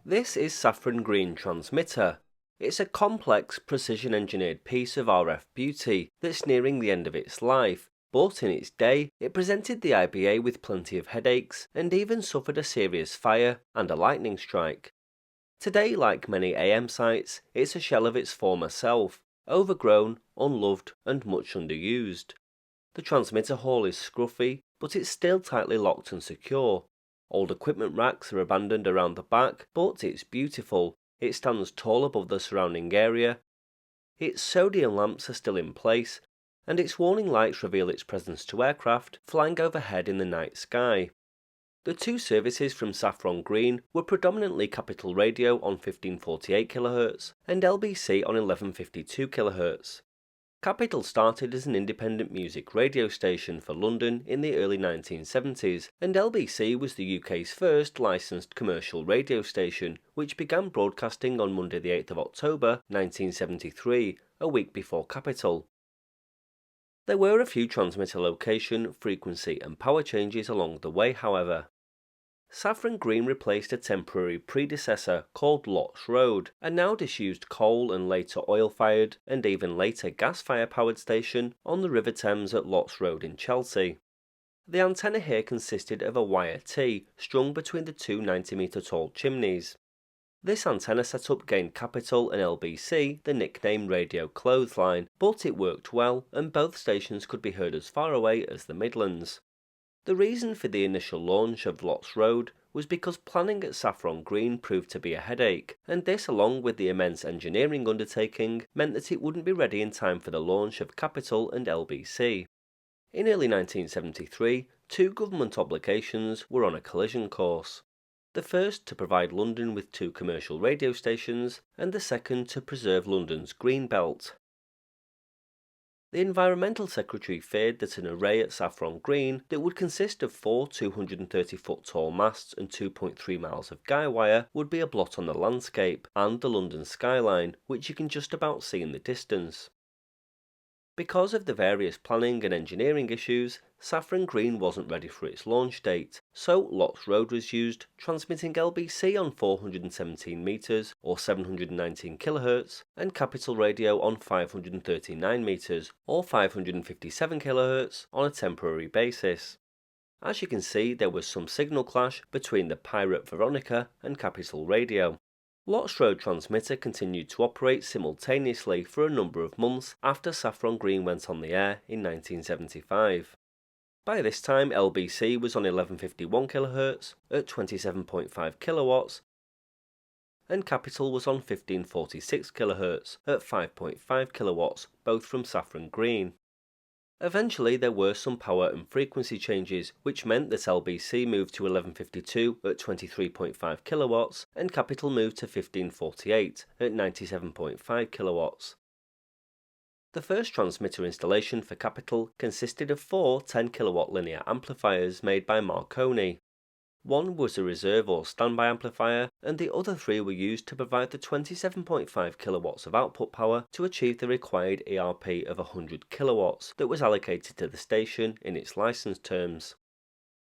This is Saffron Green Transmitter. It's a complex, precision-engineered piece of RF beauty that's nearing the end of its life, but in its day, it presented the IBA with plenty of headaches and even suffered a serious fire and a lightning strike. Today, like many AM sites, it's a shell of its former self, overgrown, unloved, and much underused. The transmitter hall is scruffy, but it's still tightly locked and secure. Old equipment racks are abandoned around the back, but it's beautiful. It stands tall above the surrounding area. Its sodium lamps are still in place, and its warning lights reveal its presence to aircraft flying overhead in the night sky. The two services from Saffron Green were predominantly Capital Radio on 1548 kHz and LBC on 1152 kHz. Capital started as an independent music radio station for London in the early 1970s, and LBC was the UK's first licensed commercial radio station, which began broadcasting on Monday the 8th of October 1973, a week before Capital. There were a few transmitter location, frequency and power changes along the way, however. Saffron Green replaced a temporary predecessor called Lots Road, a now disused coal and later oil-fired and even later gas-fire powered station on the River Thames at Lots Road in Chelsea. The antenna here consisted of a wire T strung between the two 90-metre tall chimneys. This antenna setup gained Capital and LBC the nickname Radio Clothesline, but it worked well and both stations could be heard as far away as the Midlands. The reason for the initial launch of Lots Road was because planning at Saffron Green proved to be a headache, and this, along with the immense engineering undertaking, meant that it wouldn't be ready in time for the launch of Capital and LBC. In early 1973, two government obligations were on a collision course. The first to provide London with two commercial radio stations, and the second to preserve London's green belt. The Environmental Secretary feared that an array at Saffron Green that would consist of four 230-foot tall masts and 2.3 miles of guy wire would be a blot on the landscape and the London skyline, which you can just about see in the distance. Because of the various planning and engineering issues, Saffron Green wasn't ready for its launch date, so Lots Road was used, transmitting LBC on 417 metres or 719 kHz and Capital Radio on 539 metres or 557 kHz on a temporary basis. As you can see, there was some signal clash between the Pirate Veronica and Capital Radio. Lots Road transmitter continued to operate simultaneously for a number of months after Saffron Green went on the air in 1975. By this time, LBC was on 1151 kHz at 27.5 kilowatts, and Capital was on 1546 kHz at 5.5 kilowatts, both from Saffron Green. Eventually, there were some power and frequency changes, which meant that LBC moved to 1152 at 23.5 kilowatts and Capital moved to 1548 at 97.5 kilowatts. The first transmitter installation for Capital consisted of four 10-kilowatt linear amplifiers made by Marconi. One was a reserve or standby amplifier, and the other three were used to provide the 27.5 kilowatts of output power to achieve the required ERP of 100 kilowatts that was allocated to the station in its license terms.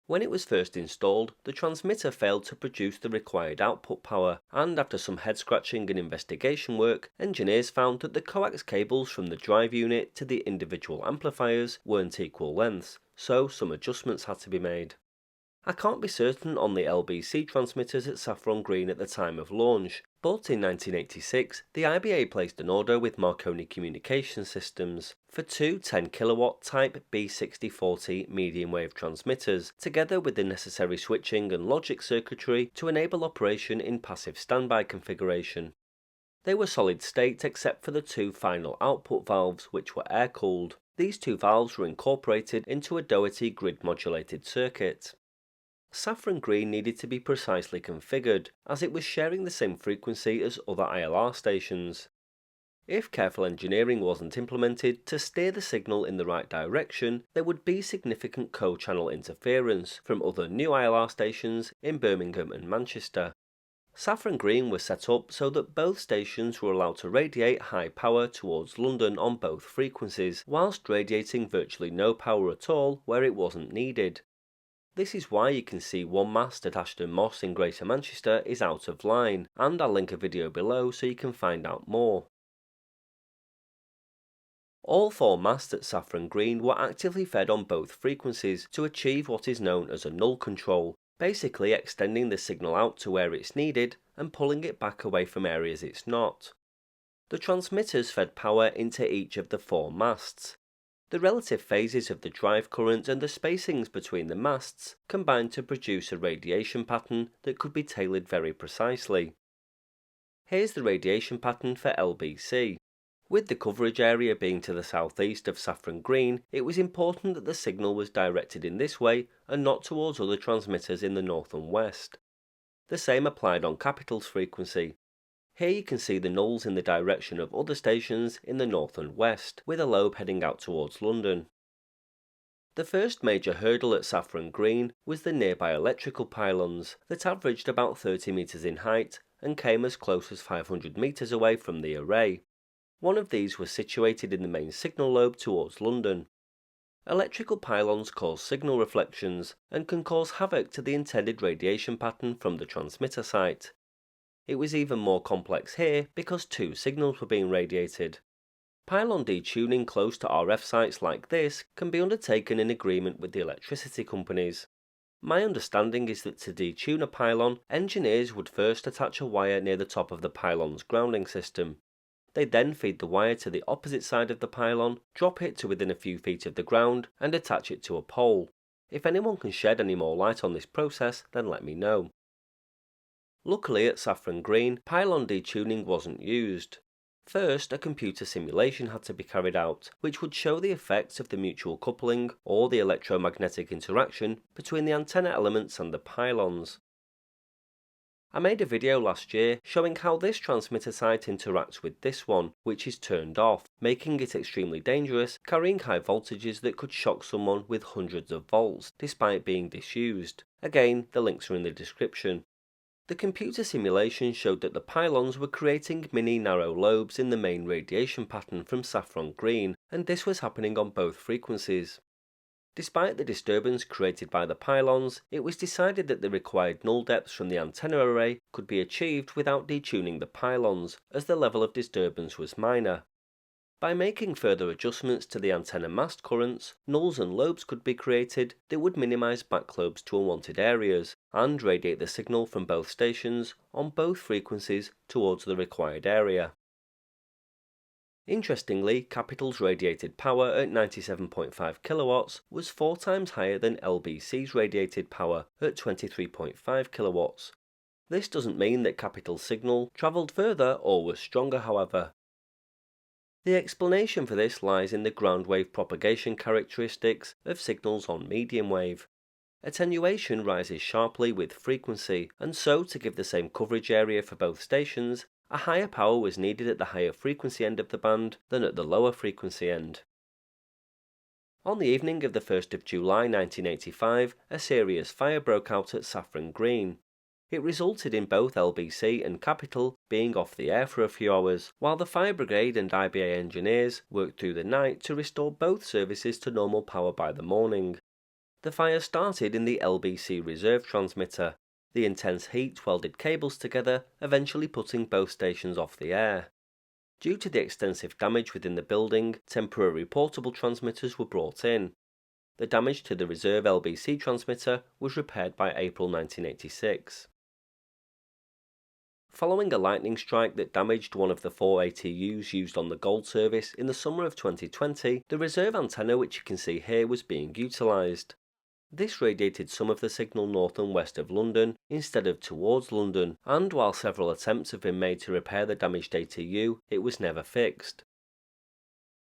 When it was first installed, the transmitter failed to produce the required output power, and after some head-scratching and investigation work, engineers found that the coax cables from the drive unit to the individual amplifiers weren't equal lengths, so some adjustments had to be made. I can't be certain on the LBC transmitters at Saffron Green at the time of launch, but in 1986 the IBA placed an order with Marconi Communication Systems for two 10-kilowatt Type B6040 medium-wave transmitters, together with the necessary switching and logic circuitry to enable operation in passive standby configuration. They were solid state except for the two final output valves, which were air-cooled. These two valves were incorporated into a Doherty grid-modulated circuit. Saffron Green needed to be precisely configured, as it was sharing the same frequency as other ILR stations. If careful engineering wasn't implemented to steer the signal in the right direction, there would be significant co-channel interference from other new ILR stations in Birmingham and Manchester. Saffron Green was set up so that both stations were allowed to radiate high power towards London on both frequencies, whilst radiating virtually no power at all where it wasn't needed. This is why you can see one mast at Ashton Moss in Greater Manchester is out of line, and I'll link a video below so you can find out more. All 4 masts at Saffron Green were actively fed on both frequencies to achieve what is known as a null control, basically extending the signal out to where it's needed and pulling it back away from areas it's not. The transmitters fed power into each of the 4 masts. The relative phases of the drive current and the spacings between the masts combined to produce a radiation pattern that could be tailored very precisely. Here's the radiation pattern for LBC. With the coverage area being to the southeast of Saffron Green, it was important that the signal was directed in this way and not towards other transmitters in the north and west. The same applied on Capital's frequency. Here you can see the nulls in the direction of other stations in the north and west, with a lobe heading out towards London. The first major hurdle at Saffron Green was the nearby electrical pylons that averaged about 30 metres in height and came as close as 500 metres away from the array. One of these was situated in the main signal lobe towards London. Electrical pylons cause signal reflections and can cause havoc to the intended radiation pattern from the transmitter site. It was even more complex here because 2 signals were being radiated. Pylon detuning close to RF sites like this can be undertaken in agreement with the electricity companies. My understanding is that to detune a pylon, engineers would first attach a wire near the top of the pylon's grounding system. They then feed the wire to the opposite side of the pylon, drop it to within a few feet of the ground, and attach it to a pole. If anyone can shed any more light on this process, then let me know. Luckily at Saffron Green, pylon detuning wasn't used. First, a computer simulation had to be carried out, which would show the effects of the mutual coupling or the electromagnetic interaction between the antenna elements and the pylons. I made a video last year showing how this transmitter site interacts with this one, which is turned off, making it extremely dangerous, carrying high voltages that could shock someone with hundreds of volts, despite being disused. Again, the links are in the description. The computer simulation showed that the pylons were creating mini narrow lobes in the main radiation pattern from Saffron Green, and this was happening on both frequencies. Despite the disturbance created by the pylons, it was decided that the required null depths from the antenna array could be achieved without detuning the pylons, as the level of disturbance was minor. By making further adjustments to the antenna mast currents, nulls and lobes could be created that would minimise backlobes to unwanted areas, and radiate the signal from both stations on both frequencies towards the required area. Interestingly, Capital's radiated power at 97.5 kilowatts was 4 times higher than LBC's radiated power at 23.5 kilowatts. This doesn't mean that Capital's signal travelled further or was stronger, however. The explanation for this lies in the ground wave propagation characteristics of signals on medium wave. Attenuation rises sharply with frequency, and so to give the same coverage area for both stations, a higher power was needed at the higher frequency end of the band than at the lower frequency end. On the evening of the 1st of July 1985, a serious fire broke out at Saffron Green. It resulted in both LBC and Capital being off the air for a few hours, while the fire brigade and IBA engineers worked through the night to restore both services to normal power by the morning. The fire started in the LBC reserve transmitter. The intense heat welded cables together, eventually putting both stations off the air. Due to the extensive damage within the building, temporary portable transmitters were brought in. The damage to the reserve LBC transmitter was repaired by April 1986. Following a lightning strike that damaged one of the 4 ATUs used on the Gold service in the summer of 2020, the reserve antenna, which you can see here, was being utilised. This radiated some of the signal north and west of London instead of towards London, and while several attempts have been made to repair the damaged ATU, it was never fixed.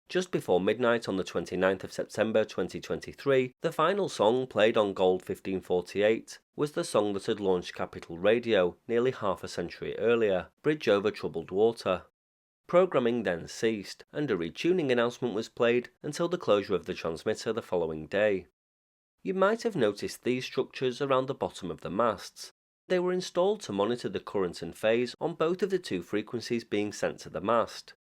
Just before midnight on the 29th of September 2023, the final song played on Gold 1548 was the song that had launched Capital Radio nearly half a century earlier, Bridge Over Troubled Water. Programming then ceased, and a retuning announcement was played until the closure of the transmitter the following day. You might have noticed these structures around the bottom of the masts. They were installed to monitor the current and phase on both of the 2 frequencies being sent to the mast.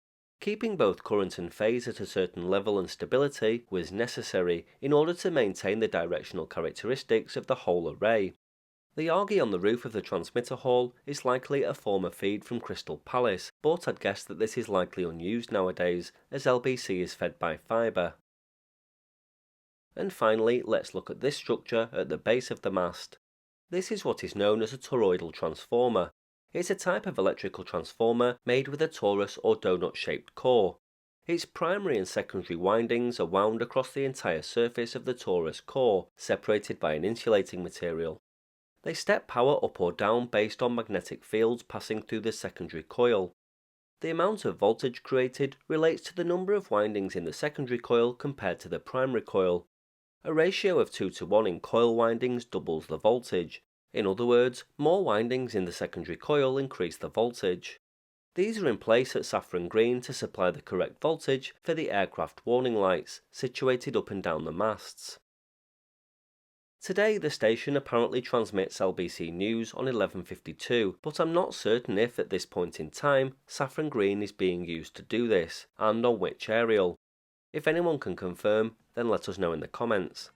Keeping both current and phase at a certain level and stability was necessary in order to maintain the directional characteristics of the whole array. The Argy on the roof of the transmitter hall is likely a former feed from Crystal Palace, but I'd guess that this is likely unused nowadays, as LBC is fed by fibre. And finally, let's look at this structure at the base of the mast. This is what is known as a toroidal transformer. It's a type of electrical transformer made with a torus or donut-shaped core. Its primary and secondary windings are wound across the entire surface of the torus core, separated by an insulating material. They step power up or down based on magnetic fields passing through the secondary coil. The amount of voltage created relates to the number of windings in the secondary coil compared to the primary coil. A ratio of 2:1 in coil windings doubles the voltage. In other words, more windings in the secondary coil increase the voltage. These are in place at Saffron Green to supply the correct voltage for the aircraft warning lights, situated up and down the masts. Today, the station apparently transmits LBC news on 1152, but I'm not certain if, at this point in time, Saffron Green is being used to do this, and on which aerial. If anyone can confirm, then let us know in the comments.